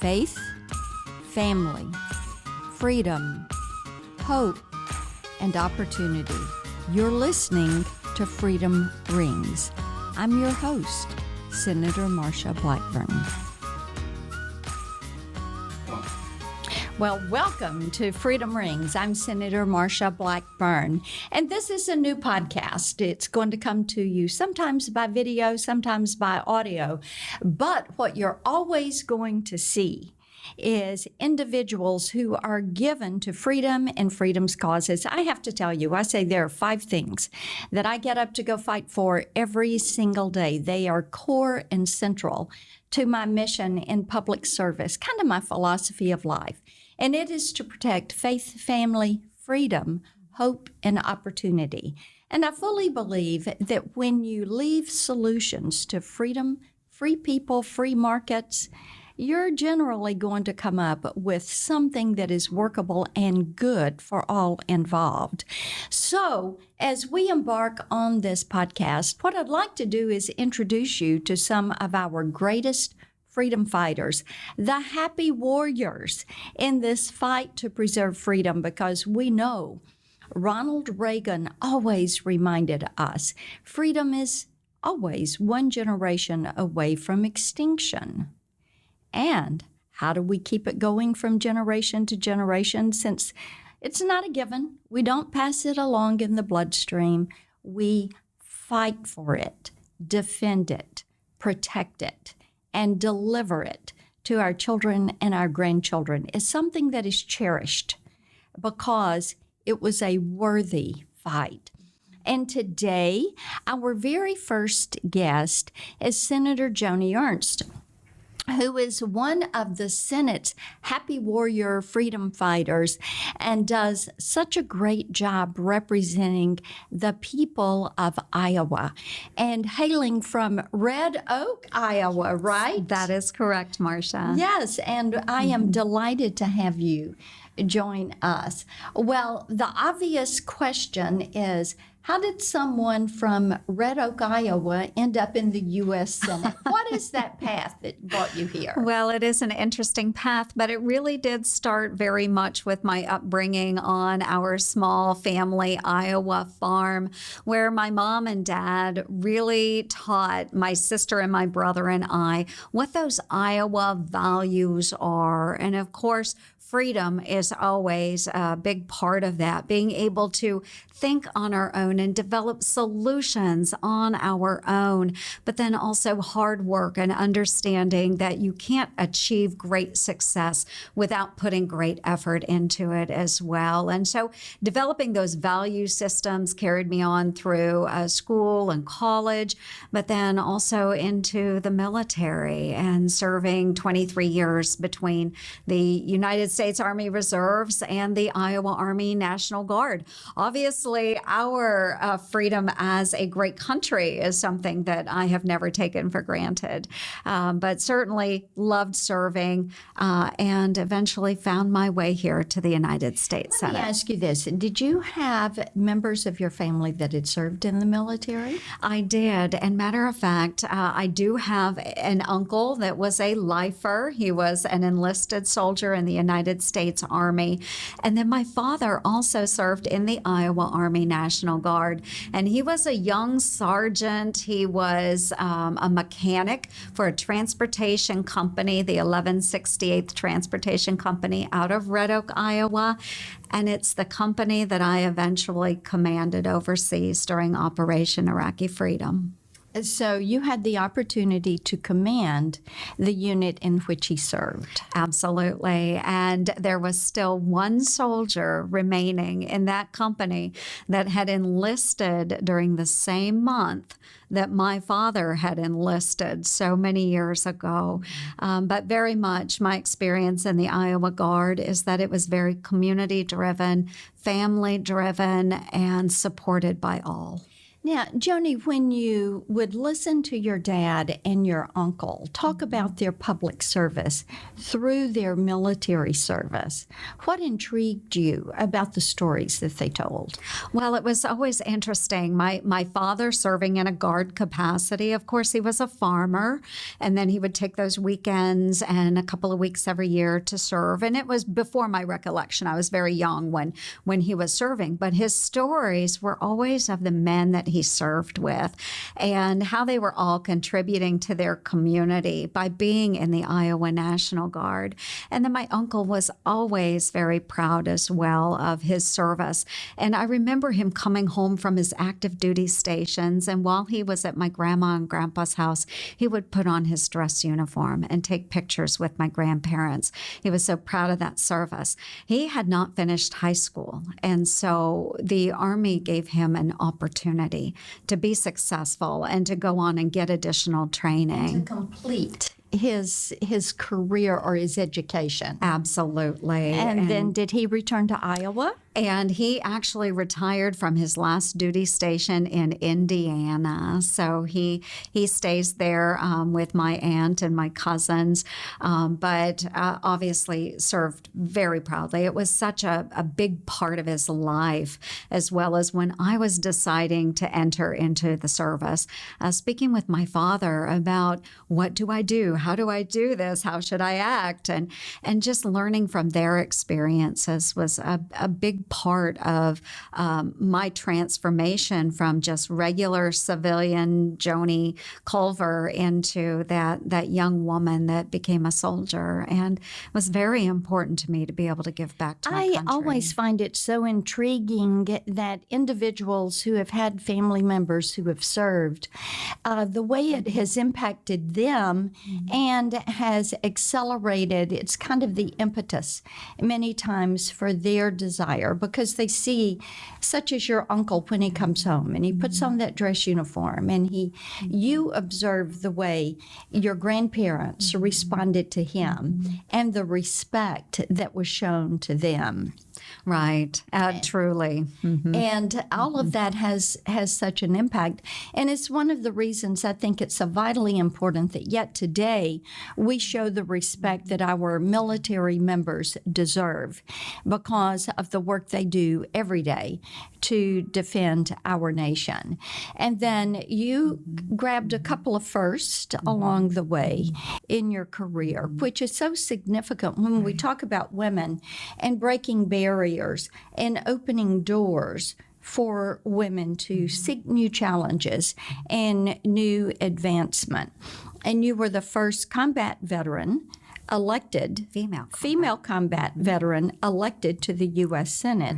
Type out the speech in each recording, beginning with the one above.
faith, family, freedom, hope, and opportunity. You're listening to Freedom Rings. I'm your host, Senator Marsha Blackburn. Well, welcome to Freedom Rings. I'm Senator Marsha Blackburn, and this is a new podcast. It's going to come to you sometimes by video, sometimes by audio, but what you're always going to see is individuals who are given to freedom and freedom's causes. I have to tell you, I say there are 5 things that I get up to go fight for every single day. They are core and central to my mission in public service, kind of my philosophy of life. And it is to protect faith, family, freedom, hope, and opportunity. And I fully believe that when you leave solutions to freedom, free people, free markets, you're generally going to come up with something that is workable and good for all involved. So, as we embark on this podcast, what I'd like to do is introduce you to some of our greatest freedom fighters, the happy warriors in this fight to preserve freedom, because we know Ronald Reagan always reminded us freedom is always one generation away from extinction. And how do we keep it going from generation to generation? Since it's not a given, we don't pass it along in the bloodstream. We fight for it, defend it, protect it, and deliver it to our children and our grandchildren. Is something that is cherished because it was a worthy fight. And today, our very first guest is Senator Joni Ernst, who is one of the Senate's happy warrior freedom fighters and does such a great job representing the people of Iowa and hailing from Red Oak, Iowa, right? That is correct, Marsha. Yes, and I am delighted to have you join us. Well, the obvious question is, how did someone from Red Oak, Iowa end up in the U.S. Senate? What is that path that brought you here? Well, it is an interesting path, but it really did start very much with my upbringing on our small family Iowa farm, where my mom and dad really taught my sister and my brother and I what those Iowa values are. And of course, freedom is always a big part of that, being able to think on our own and develop solutions on our own, but then also hard work and understanding that you can't achieve great success without putting great effort into it as well. And so developing those value systems carried me on through school and college, but then also into the military and serving 23 years between the United States Army Reserves and the Iowa Army National Guard. Obviously, our freedom as a great country is something that I have never taken for granted, but certainly loved serving and eventually found my way here to the United States Senate. Let me ask you this. Did you have members of your family that had served in the military? I did. And matter of fact, I do have an uncle that was a lifer. He was an enlisted soldier in the United States Army. And then my father also served in the Iowa Army National Guard. And he was a young sergeant. He was a mechanic for a transportation company, the 1168th Transportation Company out of Red Oak, Iowa. And it's the company that I eventually commanded overseas during Operation Iraqi Freedom. So you had the opportunity to command the unit in which he served. Absolutely. And there was still one soldier remaining in that company that had enlisted during the same month that my father had enlisted so many years ago. But very much my experience in the Iowa Guard is that it was very community-driven, family-driven, and supported by all. Now, Joni, when you would listen to your dad and your uncle talk about their public service through their military service, what intrigued you about the stories that they told? Well, it was always interesting. My father serving in a guard capacity, of course, he was a farmer, and then he would take those weekends and a couple of weeks every year to serve. And it was before my recollection. I was very young when he was serving, but his stories were always of the men that he served with and how they were all contributing to their community by being in the Iowa National Guard. And then my uncle was always very proud as well of his service. And I remember him coming home from his active duty stations, and while he was at my grandma and grandpa's house, he would put on his dress uniform and take pictures with my grandparents. He was so proud of that service. He had not finished high school, and so the Army gave him an opportunity to be successful and to go on and get additional training. To complete his career or his education. Absolutely. And then did he return to Iowa? And he actually retired from his last duty station in Indiana. So he stays there with my aunt and my cousins, but obviously served very proudly. It was such a big part of his life, as well as when I was deciding to enter into the service, speaking with my father about what do I do? How do I do this? How should I act? And just learning from their experiences was a big part of my transformation from just regular civilian Joni Culver into that young woman that became a soldier. And it was very important to me to be able to give back to my country. I always find it so intriguing that individuals who have had family members who have served, the way it has impacted them and has accelerated, it's kind of the impetus many times for their desire, because they see, such as your uncle when he comes home and he puts on that dress uniform and you observe the way your grandparents responded to him and the respect that was shown to them. Right, truly. And all of that has such an impact. And it's one of the reasons I think it's so vitally important that yet today we show the respect that our military members deserve because of the work they do every day to defend our nation. And then you grabbed a couple of firsts along the way in your career, which is so significant when we talk about women and breaking barriers and opening doors for women to seek new challenges and new advancement. And you were the first combat veteran elected, female combat veteran elected to the U.S. Senate,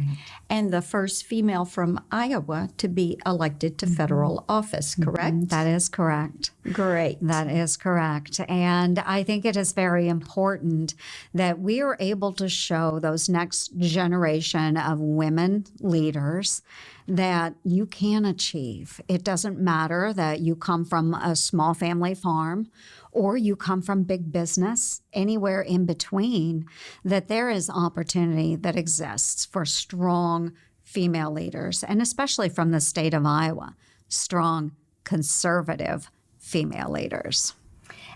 and the first female from Iowa to be elected to federal office, correct? That is correct. Great. That is correct. And I think it is very important that we are able to show those next generation of women leaders that you can achieve. It doesn't matter that you come from a small family farm or you come from big business, anywhere in between, that there is opportunity that exists for strong female leaders, and especially from the state of Iowa, strong conservative female leaders.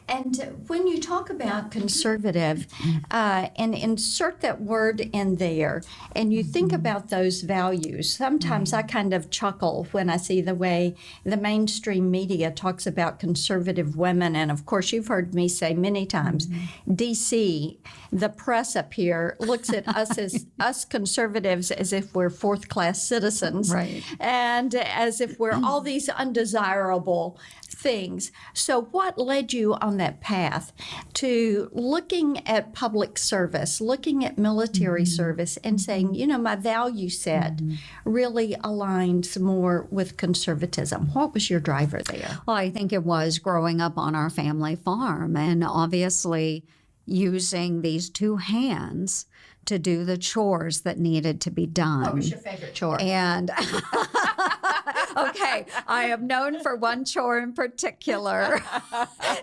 And when you talk about conservative, and insert that word in there, and you think about those values, sometimes I kind of chuckle when I see the way the mainstream media talks about conservative women. And of course, you've heard me say many times, D.C., the press up here looks at us as us conservatives as if we're fourth-class citizens, right, and as if we're all these undesirable things. So what led you on that path to looking at public service, looking at military service, and saying, you know, my value set really aligns more with conservatism? What was your driver there? Well, I think it was growing up on our family farm and obviously using these two hands to do the chores that needed to be done. What was your favorite chore? And Okay, I am known for one chore in particular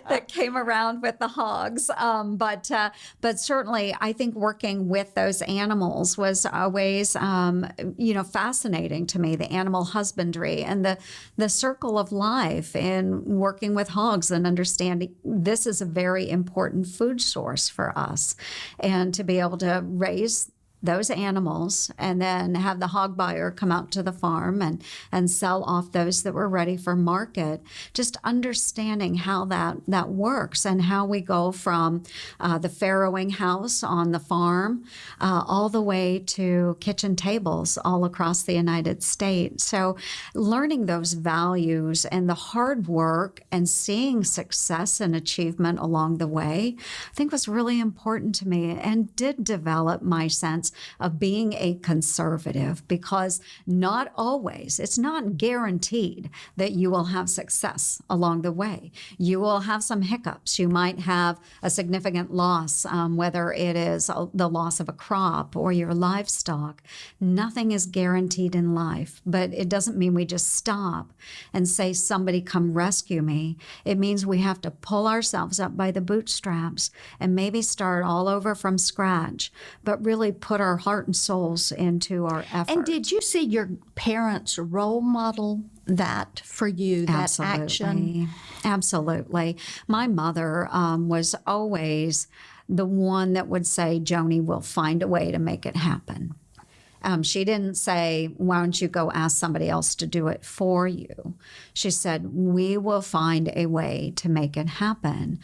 that came around with the hogs. But certainly, I think working with those animals was always, fascinating to me. The animal husbandry and the circle of life in working with hogs and understanding this is a very important food source for us, and to be able to raise those animals and then have the hog buyer come out to the farm and sell off those that were ready for market. Just understanding how that works and how we go from the farrowing house on the farm all the way to kitchen tables all across the United States. So learning those values and the hard work and seeing success and achievement along the way, I think was really important to me and did develop my sense of being a conservative, because not always, it's not guaranteed that you will have success along the way. You will have some hiccups. You might have a significant loss, whether it is the loss of a crop or your livestock. Nothing is guaranteed in life, but it doesn't mean we just stop and say, somebody come rescue me. It means we have to pull ourselves up by the bootstraps and maybe start all over from scratch, but really put our heart and souls into our effort. And did you see your parents role model that for you, that Absolutely. action? Absolutely. My mother was always the one that would say, Joni, we'll find a way to make it happen. She didn't say, why don't you go ask somebody else to do it for you? She said, we will find a way to make it happen.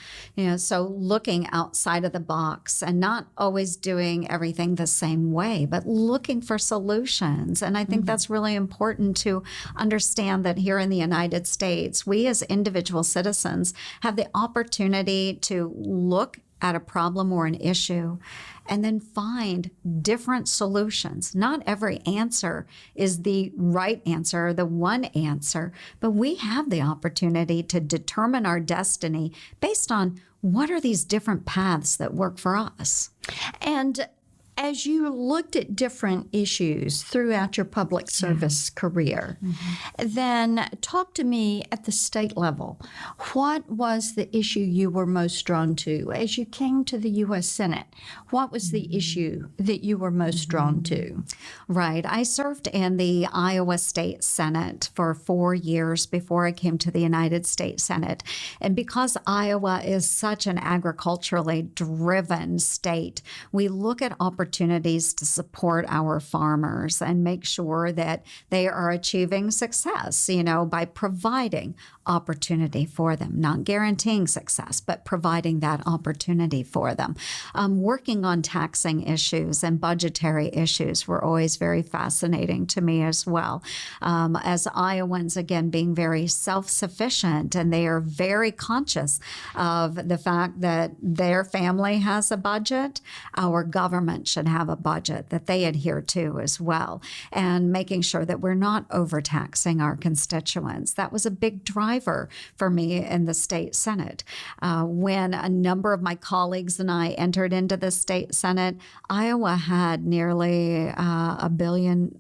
So looking outside of the box and not always doing everything the same way, but looking for solutions. And I think that's really important to understand that here in the United States, we as individual citizens have the opportunity to look at a problem or an issue and then find different solutions. Not every answer is the right answer or the one answer, but we have the opportunity to determine our destiny based on what are these different paths that work for us. And as you looked at different issues throughout your public service career, then talk to me at the state level. What was the issue you were most drawn to? As you came to the U.S. Senate, what was the issue that you were most drawn to? Right. I served in the Iowa State Senate for 4 years before I came to the United States Senate. And because Iowa is such an agriculturally driven state, we look at opportunities to support our farmers and make sure that they are achieving success, by providing opportunity for them, not guaranteeing success, but providing that opportunity for them. Working on taxing issues and budgetary issues were always very fascinating to me as well. As Iowans, again, being very self-sufficient, and they are very conscious of the fact that their family has a budget, our government should have a budget that they adhere to as well, and making sure that we're not overtaxing our constituents. That was a big driver for me in the state Senate. When a number of my colleagues and I entered into the state Senate, Iowa had nearly $1 billion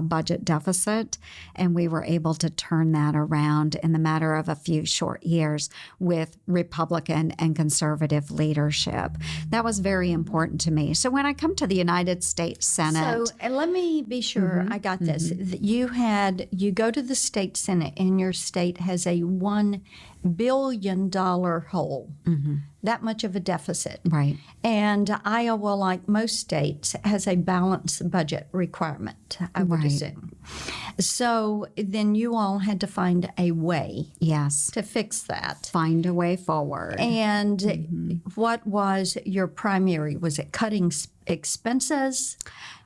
budget deficit, and we were able to turn that around in the matter of a few short years with Republican and conservative leadership. That was very important to me. So when I come to the United States Senate. So let me be sure I got this. You go to the state Senate, and your state has a $1 billion hole. That much of a deficit. Right. And Iowa, like most states, has a balanced budget requirement, I would assume. So then you all had to find a way Yes. to fix that. Find a way forward. And what was your primary? Was it cutting expenses?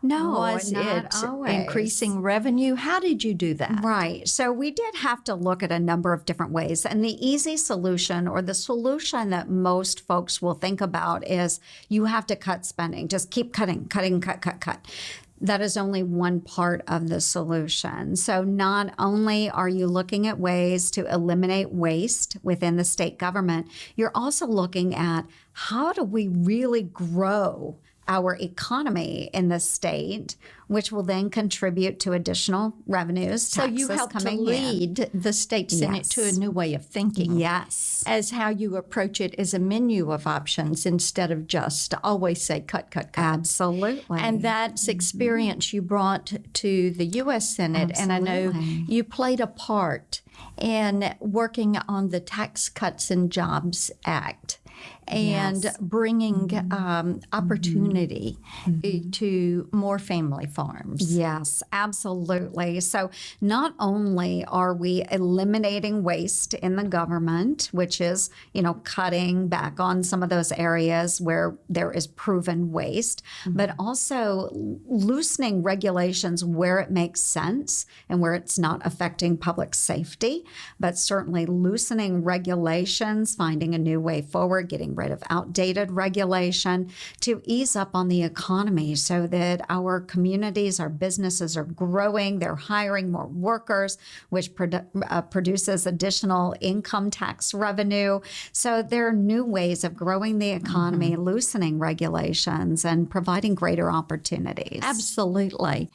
No, Was not it always. increasing revenue? How did you do that? Right. So we did have to look at a number of different ways. And the easy solution, or the solution that most folks will think about, is you have to cut spending. Just keep cutting, cut. That is only one part of the solution. So not only are you looking at ways to eliminate waste within the state government, you're also looking at how do we really grow our economy in the state, which will then contribute to additional revenues. So you help to lead the state Senate to a new way of thinking. Yes. As how you approach it as a menu of options instead of just always say cut, cut, cut. Absolutely. And that's experience you brought to the U.S. Senate. Absolutely. And I know you played a part in working on the Tax Cuts and Jobs Act and bringing opportunity to more family farms. Yes, absolutely. So not only are we eliminating waste in the government, which is, cutting back on some of those areas where there is proven waste, but also loosening regulations where it makes sense and where it's not affecting public safety, but certainly loosening regulations, finding a new way forward, getting rid of outdated regulation to ease up on the economy so that our communities, our businesses are growing, they're hiring more workers, which produces additional income tax revenue. So there are new ways of growing the economy, loosening regulations, and providing greater opportunities. Absolutely.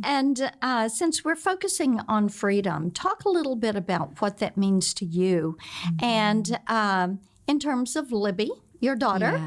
And since we're focusing on freedom, talk a little bit about what that means to you. And in terms of Libby, your daughter.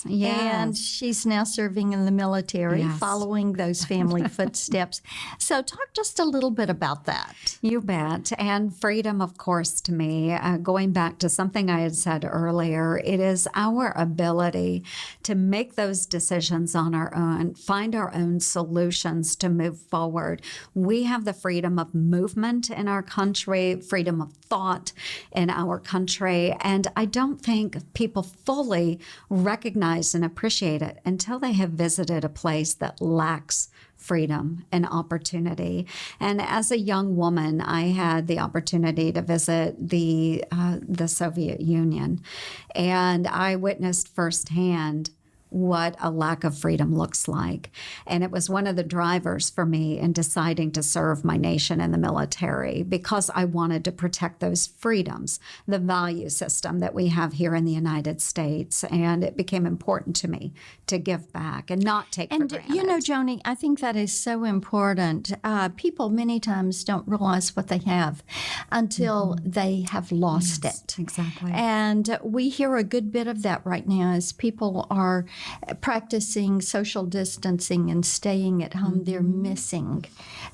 Yes. And she's now serving in the military, following those family footsteps. So talk just a little bit about that. You bet. And freedom, of course, to me, going back to something I had said earlier, it is our ability to make those decisions on our own, find our own solutions to move forward. We have the freedom of movement in our country, freedom of thought in our country. And I don't think people fully recognize and appreciate it until they have visited a place that lacks freedom and opportunity. And as a young woman, I had the opportunity to visit the Soviet Union, and I witnessed firsthand what a lack of freedom looks like. And it was one of the drivers for me in deciding to serve my nation in the military, because I wanted to protect those freedoms, the value system that we have here in the United States. And it became important to me to give back and not take for granted. Joni, I think that is so important. People many times don't realize what they have until they have lost it. Exactly. And we hear a good bit of that right now as people are practicing social distancing and staying at home. They're missing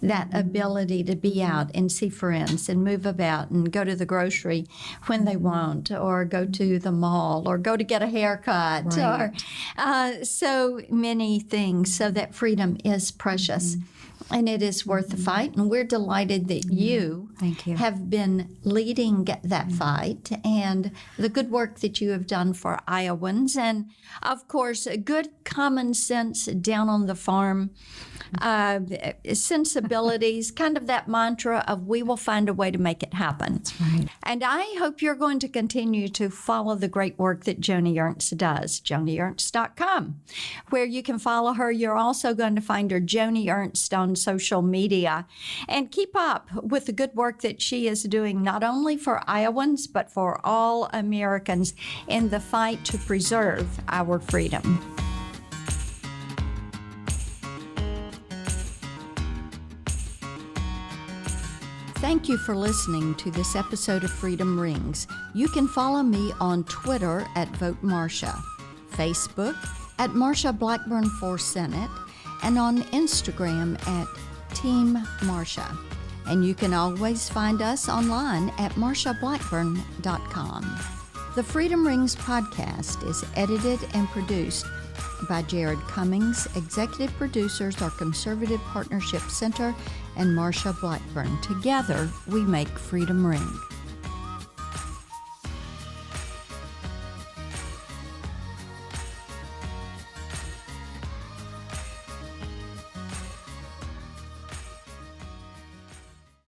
that ability to be out and see friends and move about and go to the grocery when they want, or go to the mall, or go to get a haircut, or so many things. So that freedom is precious. And it is worth the fight. And we're delighted that you have been leading that fight, and the good work that you have done for Iowans. And, of course, good common sense down on the farm, sensibilities, kind of that mantra of we will find a way to make it happen. That's right. And I hope you're going to continue to follow the great work that Joni Ernst does, joniernst.com, where you can follow her. You're also going to find her Joni Ernst on social media, and keep up with the good work that she is doing, not only for Iowans, but for all Americans in the fight to preserve our freedom. Thank you for listening to this episode of Freedom Rings. You can follow me on Twitter at Vote Marsha, Facebook at Marsha Blackburn for Senate, and on Instagram at Team Marsha. And you can always find us online at marshablackburn.com. The Freedom Rings podcast is edited and produced by Jared Cummings. Executive producers are Conservative Partnership Center and Marsha Blackburn. Together, we make Freedom Ring.